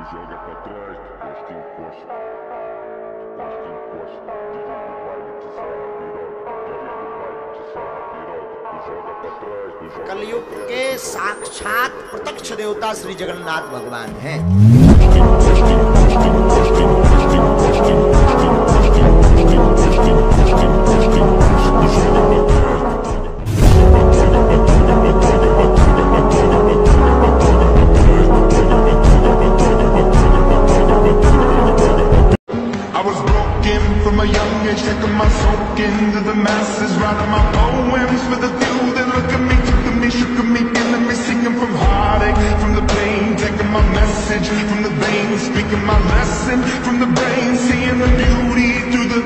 joga pra trás, encosta, encosta. Encosta, encosta. DJ do baile te sarra a piroca. DJ do baile te sarra a piroca. Tu joga pra trás, tu joga कलयुग के साक्षात प्रत्यक्ष देवता श्री जगन्नाथ भगवान हैं। From a young age, taking my soak into the masses, writing my poems for the few that look at me, took at me, shook at me, feeling me, singing from heartache, from the pain, taking my message from the veins, speaking my lesson from the brain, seeing the beauty through the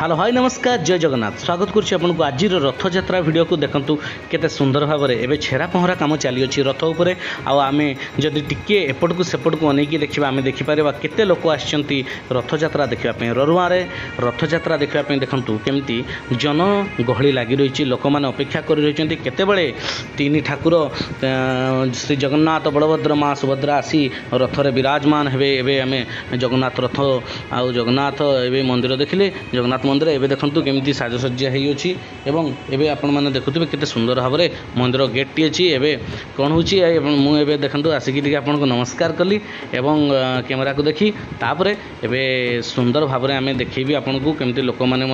hello hi नमस्कार जय जगन्नाथ स्वागत करुच्ची आपको आज Rathyatra video को देखूँ केते सुंदर भाव में एवं छेरा पहरा कम चली अच्छी रथ उपर आम जदि टिके एपट को सेपट को अनेक देखा आम देखिपर केते लोक आसछंती रथयात्रा देखापी ररुआ रथयात्रा देखापी देखूँ केमती जन गहली लगी रही लोक मैंने अपेक्षा कर रही केतेबेले तीन ठाकुर श्री जगन्नाथ बलभद्र माँ सुभद्रा आसी रथरे विराजमान हेबे एबे आम जगन्नाथ रथ आउ जगन्नाथ एवं मंदिर देखिले जगन्नाथ मंदिर एवं देखूँ केमी साजसज्जा होती एवं आपण मैंने देखुवे केते सुंदर भाव में मंदिर गेट टी अच्छी एवं कौन होवे देखूँ आसिक आपको नमस्कार कली एवं कैमेरा को देखी तापर एवं सुंदर भाव में आम देखी आपन को केमती लोक मैंने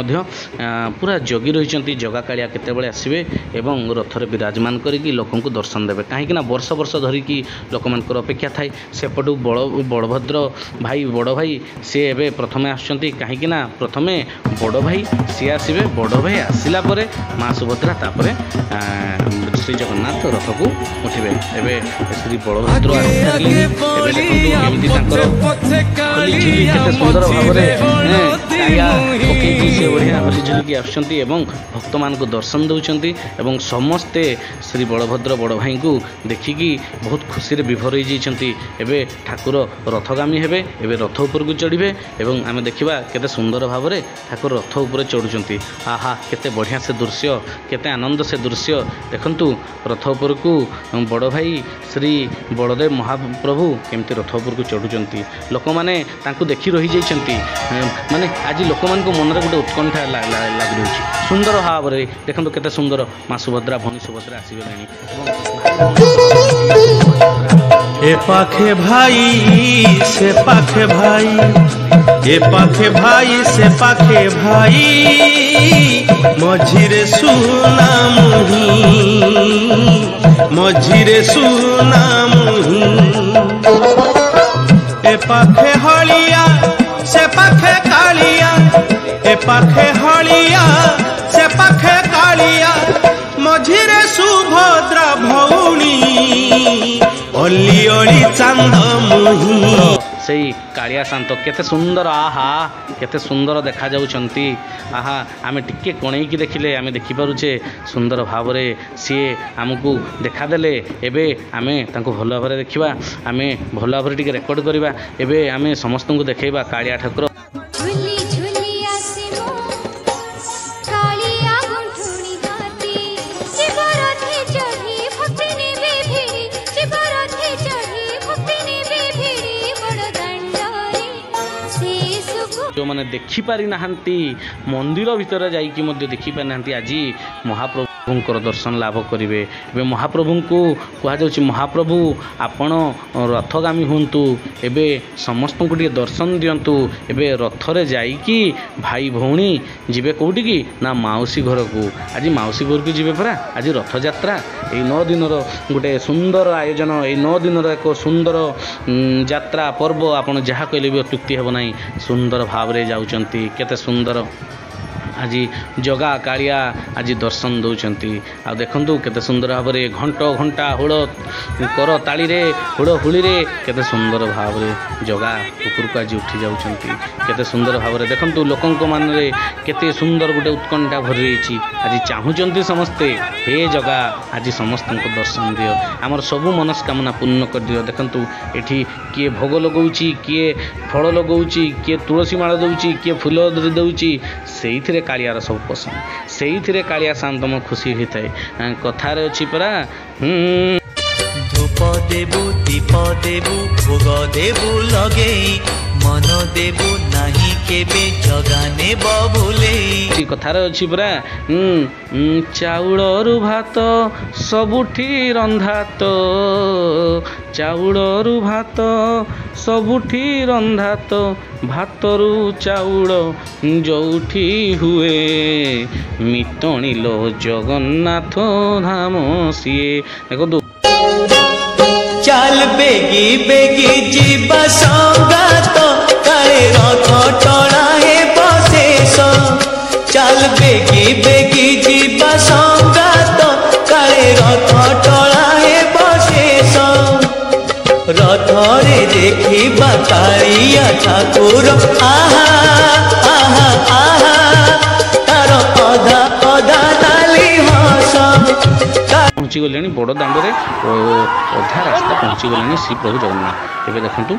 पूरा जगी रही जगा कालिया केतेबेले आसवे एवं रथरे विराजमान करिकी लोकंकु दर्शन देवे कहीं वर्ष वर्ष धरिकी लोक मानकर अपेक्षा थाए सेपटू बड़भद्र भाई बड़ भाई सी एवं प्रथमे आसुँच कहीं प्रथमे बड़ भाई सी आसवे बड़ भाई आसला माँ सुभद्रा तापर श्री जगन्नाथ रथ को उठे एवं श्री बलभद्र सुंदर भाव होली झुलिकी आसुँच भक्त मान को दर्शन दौरान एवं समस्ते श्री बलभद्र बड़ भाई को देखिकी बहुत खुशी विभोर होती ठाकुर रथगामी हेबे एवं रथ उपर को चढ़े एवं आम देखा केते सुंदर भाव में ठाकुर रथ उपर चढ़ुंट आहा केते बढ़िया से दृश्य केते आनंद से दृश्य देखंतु रथ उपर को बड़ भाई श्री बलदेव महाप्रभु केमती रथ उपर को चढ़ुंट लोक मैंने देखी रही जाइछंती माने आज लोक मान को मन में गोटे उत्कंठा लग रही सुंदर भाव में देखो केते सुंदर माँ सुभद्रा भनी सुभद्रा आसगले ए पाखे भाई से पाखे भाई ए पाखे भाई से पाखे भाई मझिरे सुना मझिरे सुना ए पाखे हलिया से पाखे कालिया ए पाखे हलिया से पाखे कालिया मझिरे सुभद्रा भौणी अली अली चांद मुही से कालिया शांत केते सुंदर आहा केते सुंदर देखा जाउछंती आहा आमे टिके कोणेकी देखिले आमे देखि पारुछे सुंदर भाव में सी आमको देखा देले एबे आमे तांको भल भाव देखिबा आमे भल भाव टिके रेकॉर्ड करबा एबे आमे समस्त को देखैबा कालिया ठाकुर जो मैंने देखिपारी नहांती मंदिर भितर जाइकी देखी पारि ना आज महाप्रभुंकर दर्शन लाभ करेंगे एवं महाप्रभु को कहुच्छे महाप्रभु आपण रथगामी हूँ एवं समस्त को दर्शन दिंतु एवं रथरे जाइकी भाई भौणी जीवे कौटी की ना माउसी घर को आज माउसी घर को जीवे परा आज रथयात्रा यही 9 दिन गोटे सुंदर आयोजन यही 9 दिन एक सुंदर यात्रा पर्व आपड़ जहाँ कहले भी अत्युक्ति हेब ना सुंदर भाव में जाउचंती केते सुंदर आज जगा कालिया आज दर्शन दौरान आ देखु केते सुंदर भाव में घंट घंटा हुड़ कर ताली रे हुड़ हुली रे केते सुंदर भाव में जगा ऊपर को आज उठी जाउछंती केते सुंदर भाव में देखु लोकंक मान केते सुंदर गोटे उत्कंठा भरी रही आज चाहूँगी समस्ते हे जगा आज समस्त दर्शन दियो आमर सबू मनस्कामना पूर्ण कर दियो देखु एठी किए भोग लगौची किए फल लगौची किए तुलसी माला दौची किए फूल दौची से कालियार सब पसंद से कालिया शांतम खुशी होता है कथार अच्छी परा धूप देबू दीप देबू भोग देबू लगे मन देबू नहीं केबे जगाने बबुले कथार अच्छी परा चाउलरू भात सबुठी रंधा तो चाउलरू भात सबुठी रंधा तो भातरू चाउल जोठी हुए मितणिलो जगन्नाथ धाम सीए देखो चल बेगी बेगी जीवा संगात काले रथ टणा हे बशेष चल बेगी बेगी जीवा संगात काले रथ टणा हे बशेष रथ रे देखिबा कालिया ठाकुर आहा आहा आहा तार अधा अधा ताली हस पहुँची गले बड़ दाण्ड अधा रास्ता पहुँची गले श्री प्रभु जगन्नाथ एवं देखु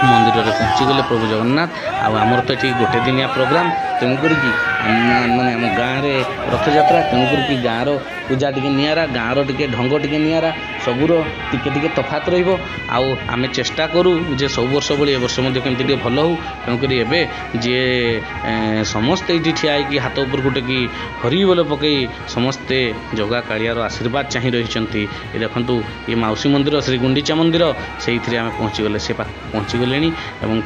मंदिर में पहुँची गले प्रभु जगन्नाथ आमर तो ये गोटे दिनिया प्रोग्राम तेणुक माने आम गाँव में रथयात्रा तेणुक गाँव पूजा टी निरा गाँव टे ढंग टे निरा सबूर टिके तफात रमें चेष्टा करूँ जे सब वर्ष भाई ए वर्ष कमी भल हो तेणुक जी समस्ते ये ठिया कि हाथ ऊपर को टेकी हरी बोल पकई समस्ते जगा कालियार आशीर्वाद चाह रही देखु ये मौसी मंदिर श्री गुंडीचा मंदिर से आम पहुँची गले से पहुँची गले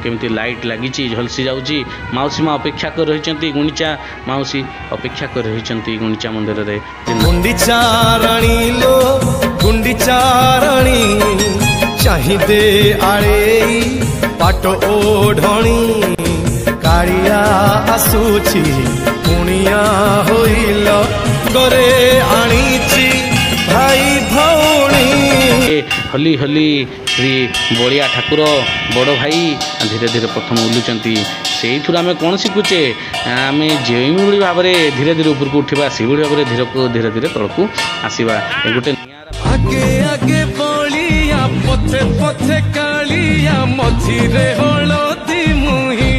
केमती लाइट लगी झलसी जाऊँगी मौसी माँ अपेक्षा कर रही गुंडीचा मौसी अपेक्षा कर रही गुंडीचा मंदिर में गुंडीचा राणी लो गुंडीचा राणी चाहिदे आड़े पाट ओढ़णी कालिया आसुची पुनिया होइल गरे आनीची भाई भौणी हली हली श्री बलिया ठाकुर बड़ भाई धीरे धीरे प्रथम उलुचंती से आम कौन शिखुचे आम जो भाव में धीरे धीरे ऊपर को उठा से भाव में धीरे धीरे तलू आसवा गोटे आगे आगे बलिया पथे पथे कालिया मझिरे हलदी मुही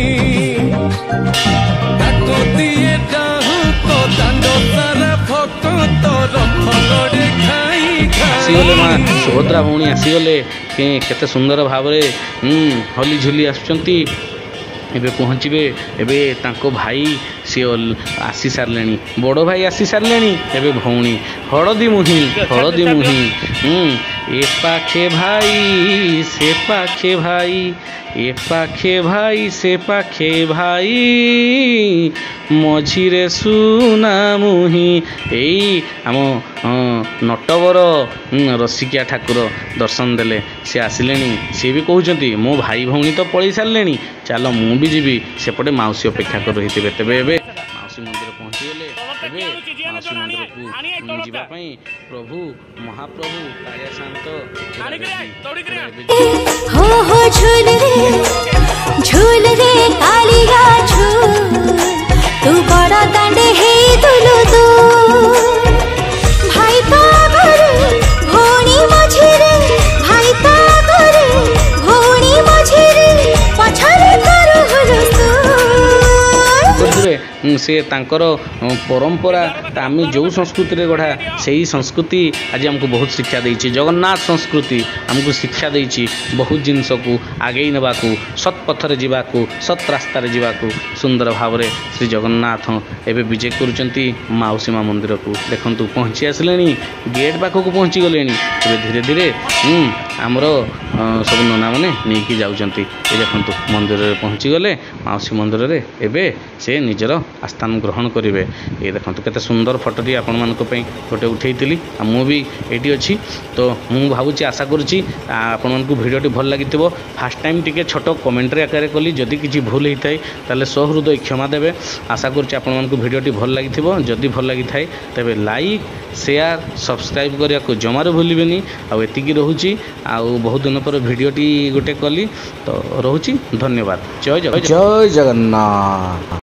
डाको दिए डाहु तो दांड सारा भक्त तो रथगड़े खाई आसीगले माँ सुभद्रा भौणी आसीगले केते सुंदर भाव में हली झुली आसुचंती एबे पहुँचे एबे तांको भाई सी आसी सारे बड़ भाई आसी सारे एबे भौणी हलदी मुही ए पाखे भाई से पाखे भाई ए पाखे भाई से पाखे भाई मझिरे सुना मुही यही आम नटवर रसिकिया ठाकुर दर्शन देले सी आसिले सी भी कहते मो भाई भौणी तो पलि सारे चल मु भी जीवी सेपटे मौसी अपेक्षा कर रही थे तेबे एबे मौसी मंदिर पहुँची गले मौसी मंदिर को जीवाई प्रभु महाप्रभु कालिया शांत हो झूल रे कालिया झूल तू बड़ा दांडे हे दुलु दू भाई पागरे भौणी मझिरे भाई पागरे भौणी मझिरे पछरे करू हुलसू से तांकर परंपरा आम जो संस्कृति रे गढ़ा से ही संस्कृति आज आमको बहुत शिक्षा देती जगन्नाथ संस्कृति आमको शिक्षा देती बहुत जिनस को आगे नवाकू सत् पथरे जावाकू सत् रास्तार जावाकू सुंदर भाव में श्री जगन्नाथ एवं विजय करुँच मौसी माँ मंदिर को देखु पहुँची आसिले गेट पाखक पहुँची गले धीरे धीरे आमर सब नना मैंने नहीं जाऊँच देखु मंदिर में पहुँची गले मौसी मंदिर में एवं से निजर आस्थान ग्रहण करेंगे। ये देखो केते सुंदर फोटोटी आपण मानक पई गोटे उठेइतिली आ मु भी एटी अच्छी। तो मु भावुची आशा करुच्ची आपण मानकु भिडियोटी भल लागिथिबो। फास्ट टाइम टिके छोट कमेंट्री आकार कली जदि किछि भूल होई थाए ताले सहृदय क्षमा देबे। आशा करुच्ची आपण मानकु भिडियोटी भल लागिथिबो। जदि भल लागि थाए तबे लाइक शेयर सब्सक्राइब करिया को जमारो भूलिबेनी। आ एतिकी रहूची आ बहुत दिन पर भिडियोटी गोटे कली तो रहूची। धन्यवाद। जय जगन्नाथ।